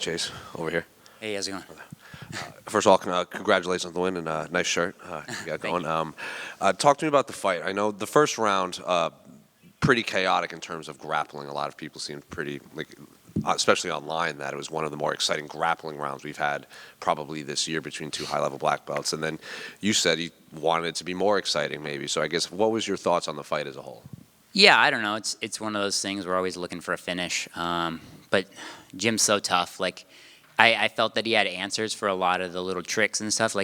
Chase, over here. Hey, how's it going? First of all, congratulations on the win and nice shirt you got Thank going. you. Talk to me about the fight. I know the first round, pretty chaotic in terms of grappling. A lot of people seemed pretty, especially online, that it was one of the more exciting grappling rounds we've had probably this year between two high-level black belts. And then you said you wanted it to be more exciting, maybe. So I guess what was your thoughts on the fight as a whole? Yeah, I don't know. It's one of those things we're always looking for a finish. But Jim's so tough. I felt that he had answers for a lot of the little tricks and stuff.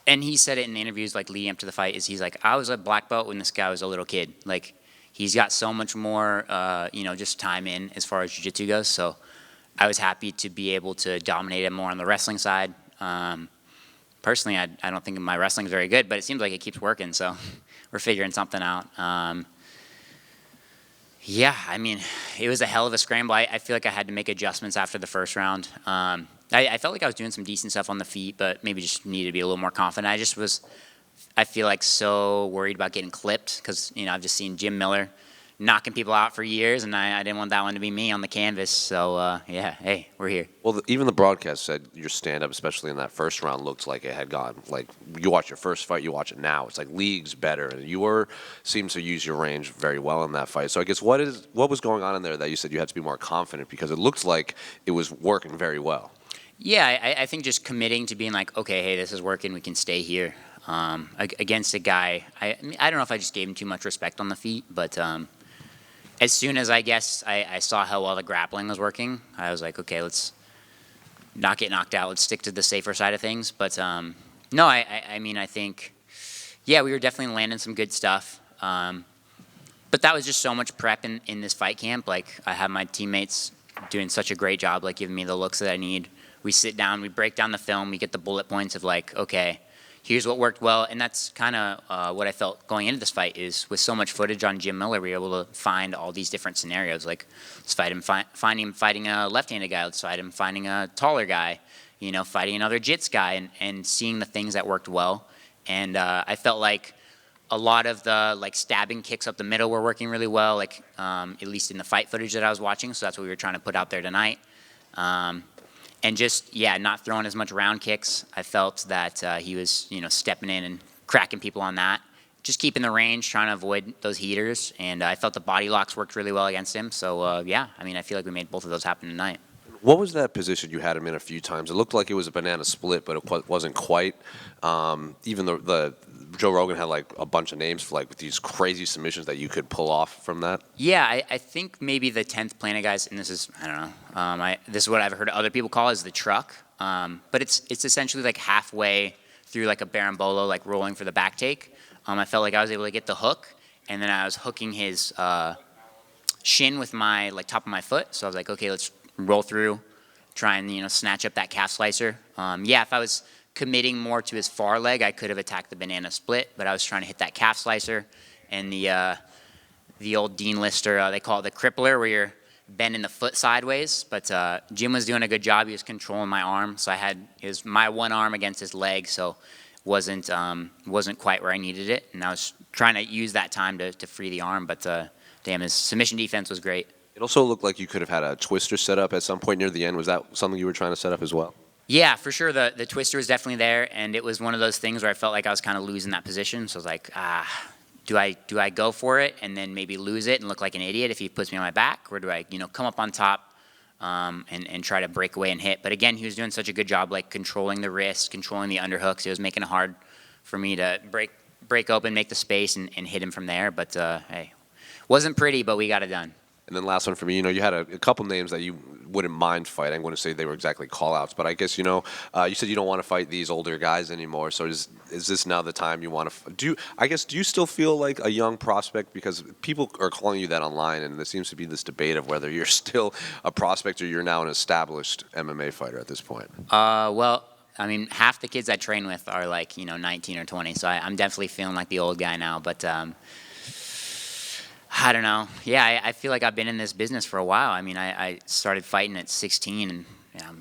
And he said it in interviews leading up to the fight. He's like, I was a black belt when this guy was a little kid. He's got so much more, just time in as far as jiu-jitsu goes. So I was happy to be able to dominate him more on the wrestling side. Personally, I don't think my wrestling is very good, but it seems like it keeps working. So we're figuring something out. Yeah, I mean, it was a hell of a scramble. I feel like I had to make adjustments after the first round. I felt like I was doing some decent stuff on the feet, but maybe just needed to be a little more confident. I feel like so worried about getting clipped because, I've just seen Jim Miller knocking people out for years, and I didn't want that one to be me on the canvas. So, yeah, hey, we're here. Well, even the broadcast said your stand-up, especially in that first round, looked like it had gone. You watch your first fight, you watch it now. It's like leagues better, and seemed to use your range very well in that fight. So I guess what was going on in there that you said you had to be more confident because it looked like it was working very well. Yeah, I think just committing to being like, okay, hey, this is working, we can stay here. Against a guy, I don't know if I just gave him too much respect on the feet, but as soon as I saw how well the grappling was working, I was like, okay, let's not get knocked out. Let's stick to the safer side of things. But no, I think, yeah, we were definitely landing some good stuff. But that was just so much prep in this fight camp. I have my teammates doing such a great job, giving me the looks that I need. We sit down, we break down the film, we get the bullet points of okay, here's what worked well, and that's kind of what I felt going into this fight is with so much footage on Jim Miller, we were able to find all these different scenarios. Let's fight him, find him fighting a left-handed guy. Let's fight him fighting a taller guy. Fighting another jits guy, and seeing the things that worked well. And I felt like a lot of the stabbing kicks up the middle were working really well. At least in the fight footage that I was watching. So that's what we were trying to put out there tonight. And just, not throwing as much round kicks. I felt that he was, stepping in and cracking people on that. Just keeping the range, trying to avoid those heaters. And I felt the body locks worked really well against him. So, I feel like we made both of those happen tonight. What was that position you had him in a few times? It looked like it was a banana split, but it wasn't quite. Even the Joe Rogan had a bunch of names for these crazy submissions that you could pull off from that. Yeah, I think maybe the 10th Planet guys, and this is, I don't know, this is what I've heard other people call is the truck. But it's essentially halfway through a berimbolo, rolling for the back take. I felt like I was able to get the hook, and then I was hooking his shin with my top of my foot. So I was like, okay, let's roll through, try and snatch up that calf slicer. If I was committing more to his far leg, I could have attacked the banana split, but I was trying to hit that calf slicer and the old Dean Lister, they call it the crippler, where you're bending the foot sideways. But Jim was doing a good job. He was controlling my arm, so my one arm against his leg, so wasn't quite where I needed it, and I was trying to use that time to free the arm. But damn, his submission defense was great. It also looked like you could have had a twister set up at some point near the end. Was that something you were trying to set up as well? Yeah, for sure. The twister was definitely there, and it was one of those things where I felt like I was kind of losing that position. So I was like, do I go for it and then maybe lose it and look like an idiot if he puts me on my back, or do I come up on top and try to break away and hit? But again, he was doing such a good job controlling the wrist, controlling the underhooks. It was making it hard for me to break open, make the space, and hit him from there. But hey, wasn't pretty, but we got it done. And then last one for me, you had a couple names that you wouldn't mind fighting. I wouldn't say they were exactly call-outs, but I guess, you said you don't want to fight these older guys anymore. So is this now the time you want to do you still feel like a young prospect? Because people are calling you that online, and there seems to be this debate of whether you're still a prospect or you're now an established MMA fighter at this point. Well, I mean, half the kids I train with are 19 or 20, so I'm definitely feeling like the old guy now, but I don't know. Yeah, I feel like I've been in this business for a while. I mean, I started fighting at 16, and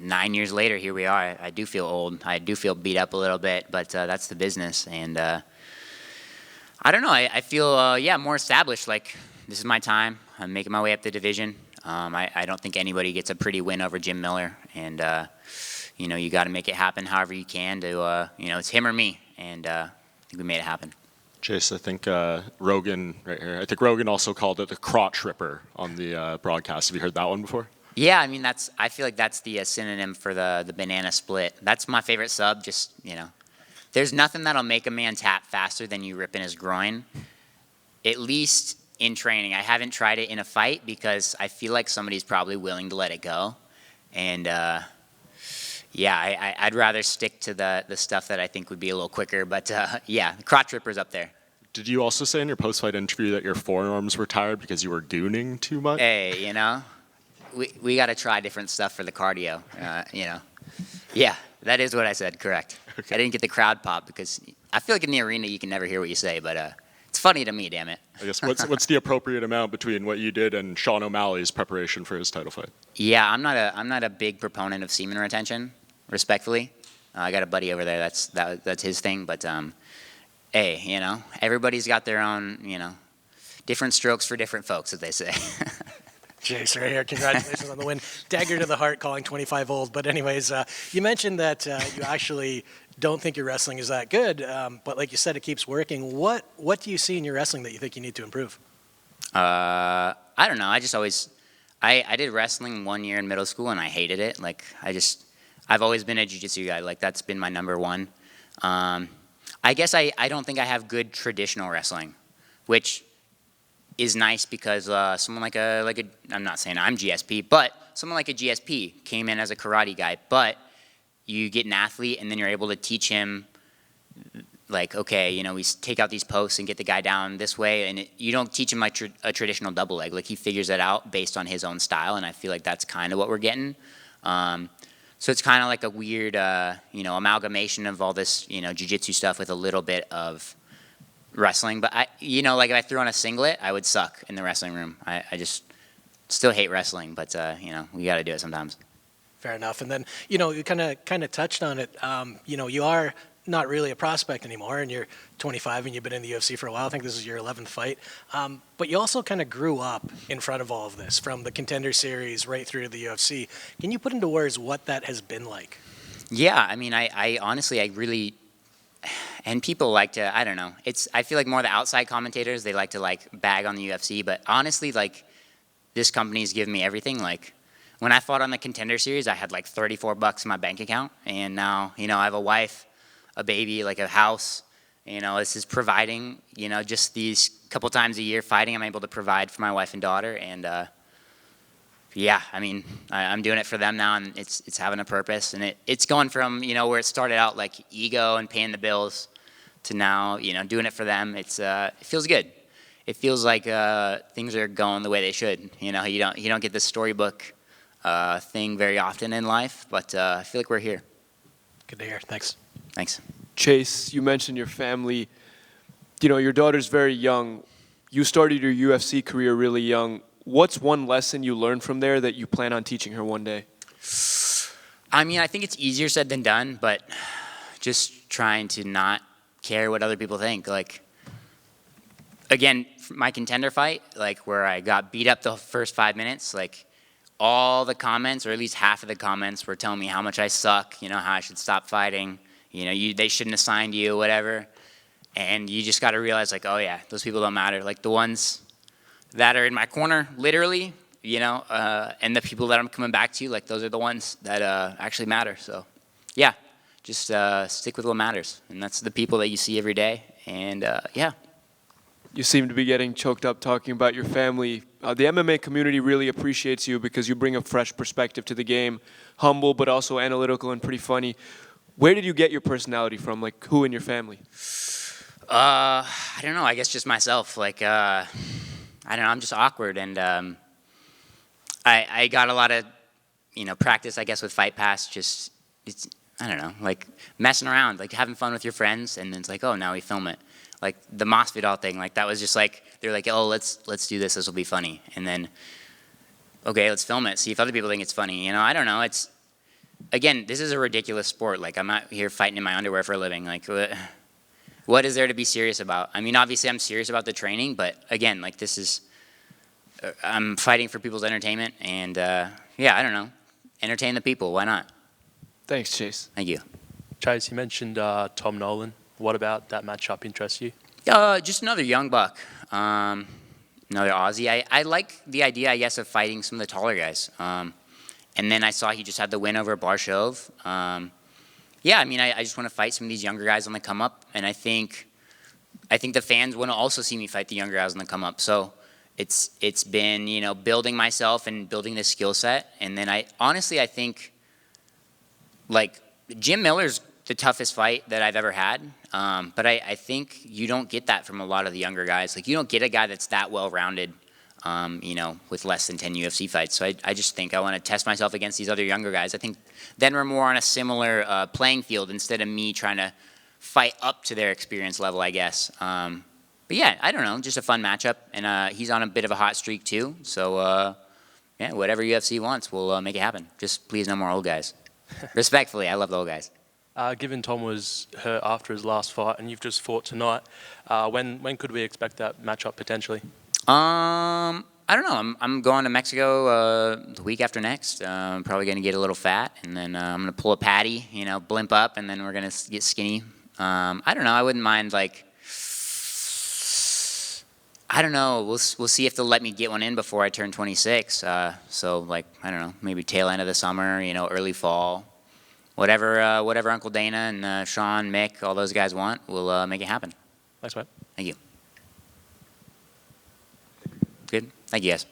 9 years later, here we are. I do feel old. I do feel beat up a little bit, but that's the business. And I don't know. I feel, more established. This is my time. I'm making my way up the division. I don't think anybody gets a pretty win over Jim Miller, and you got to make it happen however you can to it's him or me, and I think we made it happen. Chase, I think Rogan right here. I think Rogan also called it the crotch ripper on the broadcast. Have you heard that one before? Yeah, I mean I feel like that's the synonym for the banana split. That's my favorite sub. Just there's nothing that'll make a man tap faster than you ripping his groin. At least in training, I haven't tried it in a fight because I feel like somebody's probably willing to let it go, and I'd rather stick to the stuff that I think would be a little quicker. But the crotch ripper's up there. Did you also say in your post-fight interview that your forearms were tired because you were gooning too much? Hey, we got to try different stuff for the cardio. Yeah, that is what I said. Correct. Okay. I didn't get the crowd pop because I feel like in the arena you can never hear what you say, but it's funny to me. Damn it. I guess what's the appropriate amount between what you did and Sean O'Malley's preparation for his title fight? Yeah, I'm not a big proponent of semen retention. Respectfully, I got a buddy over there. That's his thing. But hey, everybody's got their own different strokes for different folks, as they say. Jace, right here. Congratulations on the win. Dagger to the heart, calling 25 old. But anyways, you mentioned that you actually don't think your wrestling is that good, but like you said, it keeps working. What do you see in your wrestling that you think you need to improve? I don't know. I did wrestling 1 year in middle school and I hated it. Like I've always been a jiu-jitsu guy. Like that's been my number one. I guess I don't think I have good traditional wrestling, which is nice because someone like a I'm not saying I'm GSP, but someone like a GSP came in as a karate guy, but you get an athlete and then you're able to teach him like, okay, we take out these posts and get the guy down this way, and you don't teach him like a traditional double leg. Like he figures it out based on his own style, and I feel like that's kind of what we're getting. So it's kind of like a weird, amalgamation of all this, jiu-jitsu stuff with a little bit of wrestling. But like if I threw on a singlet, I would suck in the wrestling room. I just still hate wrestling, but we got to do it sometimes. Fair enough. And then you kind of touched on it. You are not really a prospect anymore, and you're 25 and you've been in the UFC for a while. I think this is your 11th fight. But you also kind of grew up in front of all of this, from the Contender Series right through to the UFC. Can you put into words what that has been like? Yeah, I mean, I honestly, I really, and people like to, I don't know. I feel like more the outside commentators, they like to bag on the UFC, but honestly, this company's given me everything. Like when I fought on the Contender Series, I had $34 in my bank account, and now, I have a wife, a baby, a house. This is providing, just these couple times a year fighting, I'm able to provide for my wife and daughter. And I mean, I'm doing it for them now, and it's having a purpose. And it's going from, where it started out like ego and paying the bills to now, doing it for them. It feels good. It feels like things are going the way they should. You don't get the storybook thing very often in life, but I feel like we're here. Good to hear. Thanks. Thanks. Chase, you mentioned your family. Your daughter's very young. You started your UFC career really young. What's one lesson you learned from there that you plan on teaching her one day? I mean, I think it's easier said than done, but just trying to not care what other people think. Again, my Contender fight, where I got beat up the first 5 minutes, all the comments, or at least half of the comments, were telling me how much I suck, how I should stop fighting. They shouldn't have signed you, whatever. And you just got to realize, oh yeah, those people don't matter. The ones that are in my corner, literally, and the people that I'm coming back to, those are the ones that actually matter. So, yeah, just stick with what matters. And that's the people that you see every day. And, yeah. You seem to be getting choked up talking about your family. The MMA community really appreciates you because you bring a fresh perspective to the game. Humble, but also analytical and pretty funny. Where did you get your personality from? Who in your family? I don't know. I guess just myself. I don't know. I'm just awkward, and I got a lot of, practice. I guess with Fight Pass. I don't know, messing around, having fun with your friends, and then it's oh, now we film it. The Masvidal thing. That was just they're oh, let's do this. This will be funny, and then okay, let's film it. See if other people think it's funny. I don't know. Again, this is a ridiculous sport. I'm out here fighting in my underwear for a living. What is there to be serious about? I mean, obviously I'm serious about the training, but again, this is I'm fighting for people's entertainment, and yeah, I don't know, entertain the people. Why not? Thanks, Chase. Thank you. Chase, you mentioned Tom Nolan. What about that matchup interests you? Just another young buck, another Aussie. I like the idea, I guess, of fighting some of the taller guys. And then I saw he just had the win over Barshov. Yeah, I mean, I just want to fight some of these younger guys on the come up, and I think the fans want to also see me fight the younger guys on the come up. So it's been, you know, building myself and building this skill set, and then I think like Jim Miller's the toughest fight that I've ever had. But I think you don't get that from a lot of the younger guys. Like, you don't get a guy that's that well-rounded, you know, with less than 10 UFC fights. So I just think I want to test myself against these other younger guys. I think then we're more on a similar playing field instead of me trying to fight up to their experience level, I guess. But yeah, I don't know, just a fun matchup. And he's on a bit of a hot streak too. So yeah, whatever UFC wants, we'll make it happen. Just please no more old guys. Respectfully, I love the old guys. Given Tom was hurt after his last fight and you've just fought tonight, when could we expect that matchup potentially? I don't know. I'm going to Mexico the week after next. I'm probably going to get a little fat, and then I'm going to pull a patty, you know, blimp up, and then we're going to get skinny. I don't know. I wouldn't mind, like, I don't know. We'll see if they'll let me get one in before I turn 26. So, like, I don't know, maybe tail end of the summer, you know, early fall. Whatever Uncle Dana and Sean, Mick, all those guys want, we'll make it happen. Thanks, mate. Thank you. Good. Thank you, guys.